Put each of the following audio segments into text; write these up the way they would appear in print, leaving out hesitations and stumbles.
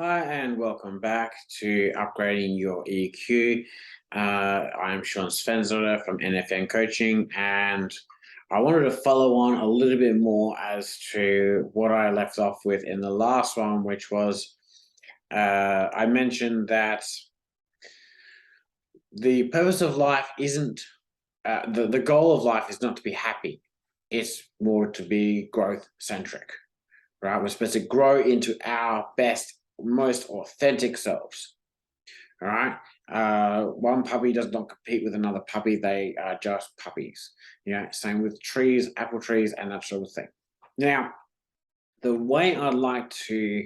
Hi, and welcome back to Upgrading Your EQ. I am Sean Svensson from NFN Coaching, and I wanted to follow on a little bit more as to what I left off with in the last one, which was I mentioned that the purpose of life isn't, the goal of life is not to be happy, it's more to be growth centric, right? We're supposed to grow into our best, most authentic selves. All right. One puppy does not compete with another puppy. They are just puppies. Same with trees, apple trees, and that sort of thing. Now, the way I'd like to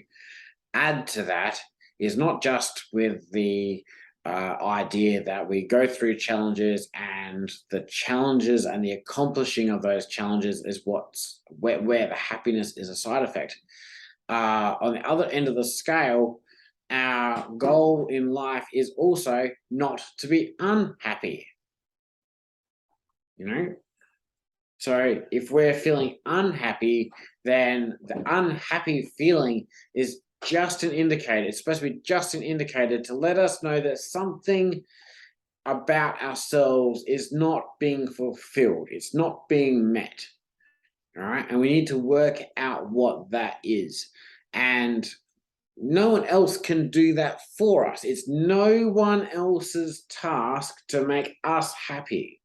add to that is not just with the idea that we go through challenges, and the challenges and the accomplishing of those challenges is where the happiness is a side effect. On the other end of the scale, our goal in life is also not to be unhappy. So if we're feeling unhappy, then the unhappy feeling is just an indicator. It's supposed to be just an indicator to let us know that something about ourselves is not being fulfilled. It's not being met. All right. And we need to work out what that is. And no one else can do that for us. It's no one else's task to make us happy.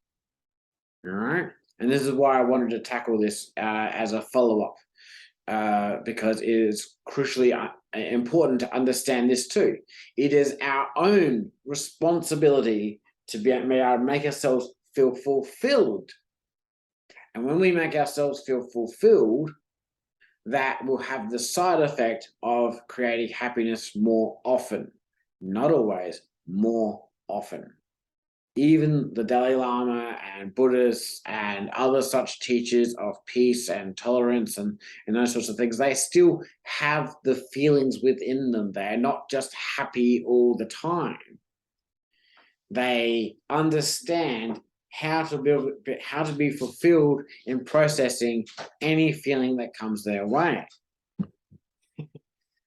All right. And this is why I wanted to tackle this as a follow-up, because it is crucially important to understand this too. It is our own responsibility to be able to make ourselves feel fulfilled. And when we make ourselves feel fulfilled, that will have the side effect of creating happiness more often. Not always, more often. Even the Dalai Lama and Buddhists and other such teachers of peace and tolerance and those sorts of things, they still have the feelings within them. They're not just happy all the time. They understand how to be fulfilled in processing any feeling that comes their way.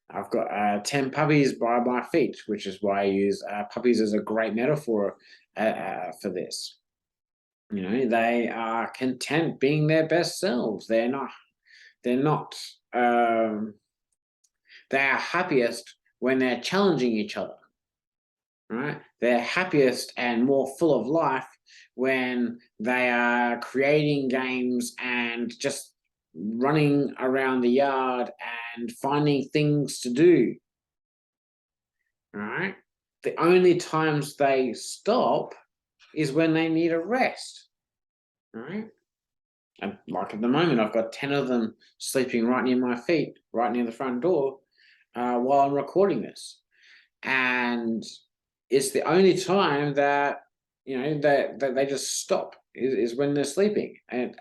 I've got 10 puppies by my feet, which is why I use puppies as a great metaphor for this. They are content being their best selves. They are happiest when they're challenging each other. Right? They're happiest and more full of life when they are creating games and just running around the yard and finding things to do. All right? The only times they stop is when they need a rest. All right? And like at the moment, I've got 10 of them sleeping right near my feet, right near the front door, while I'm recording this. And it's the only time that that they just stop is when they're sleeping. And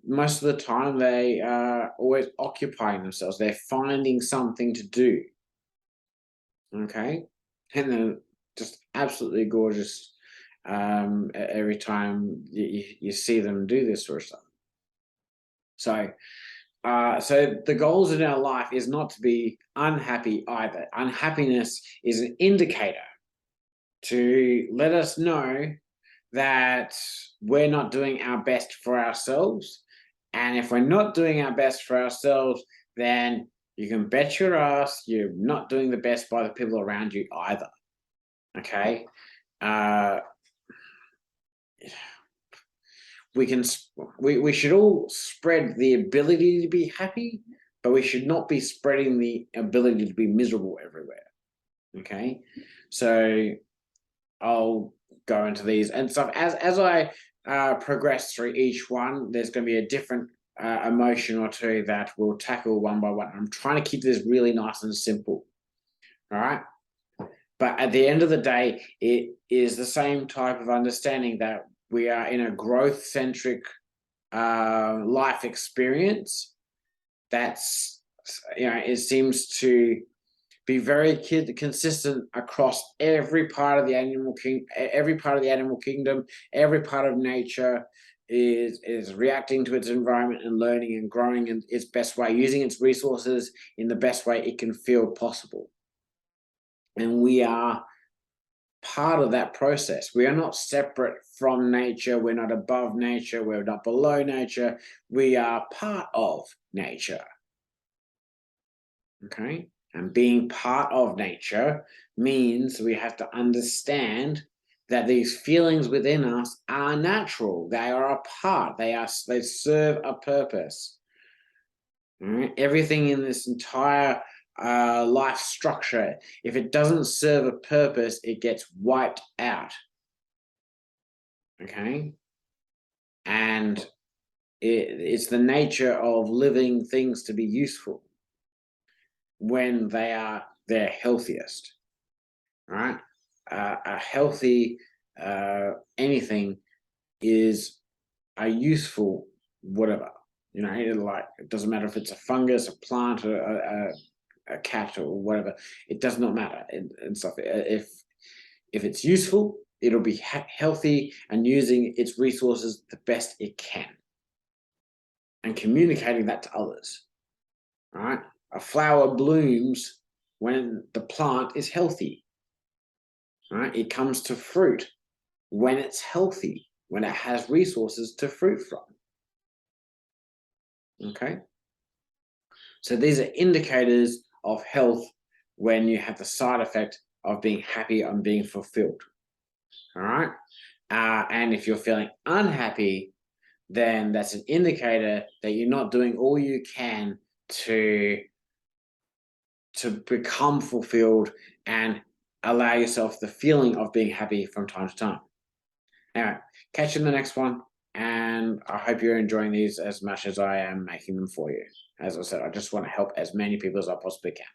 most of the time they are always occupying themselves. They're finding something to do. Okay. And they're just absolutely gorgeous every time you see them do this sort of stuff. So the goals in our life is not to be unhappy either. Unhappiness is an indicator to let us know that we're not doing our best for ourselves. And if we're not doing our best for ourselves, then you can bet your ass you're not doing the best by the people around you either. Okay? We should all spread the ability to be happy, but we should not be spreading the ability to be miserable everywhere. Okay, so I'll go into these and stuff as I progress through each one. There's going to be a different emotion or two that we'll tackle one by one. I'm trying to keep this really nice and simple. All right. But at the end of the day, it is the same type of understanding that we are in a growth-centric life experience. That's, it seems to be very consistent across every part of the animal kingdom, every part of nature. is reacting to its environment and learning and growing in its best way, using its resources in the best way it can feel possible. And we are part of that process. We are not separate from nature. We're not above nature. We're not below nature. We are part of nature. Okay? And being part of nature means we have to understand that these feelings within us are natural. They are a part. They serve a purpose. All right? Everything in this entire life structure, if it doesn't serve a purpose, it gets wiped out. Okay? And it's the nature of living things to be useful when they are their healthiest. Right? A healthy anything is a useful whatever. You know, it doesn't matter if it's a fungus, a plant, or a cat, or whatever. It does not matter and stuff. If it's useful, it'll be healthy and using its resources the best it can, and communicating that to others. Right? A flower blooms when the plant is healthy. Right? It comes to fruit when it's healthy, when it has resources to fruit from. Okay? So these are indicators of health when you have the side effect of being happy and being fulfilled. All right? And if you're feeling unhappy, then that's an indicator that you're not doing all you can to become fulfilled and allow yourself the feeling of being happy from time to time. Anyway, catch you in the next one. And I hope you're enjoying these as much as I am making them for you. As I said, I just want to help as many people as I possibly can.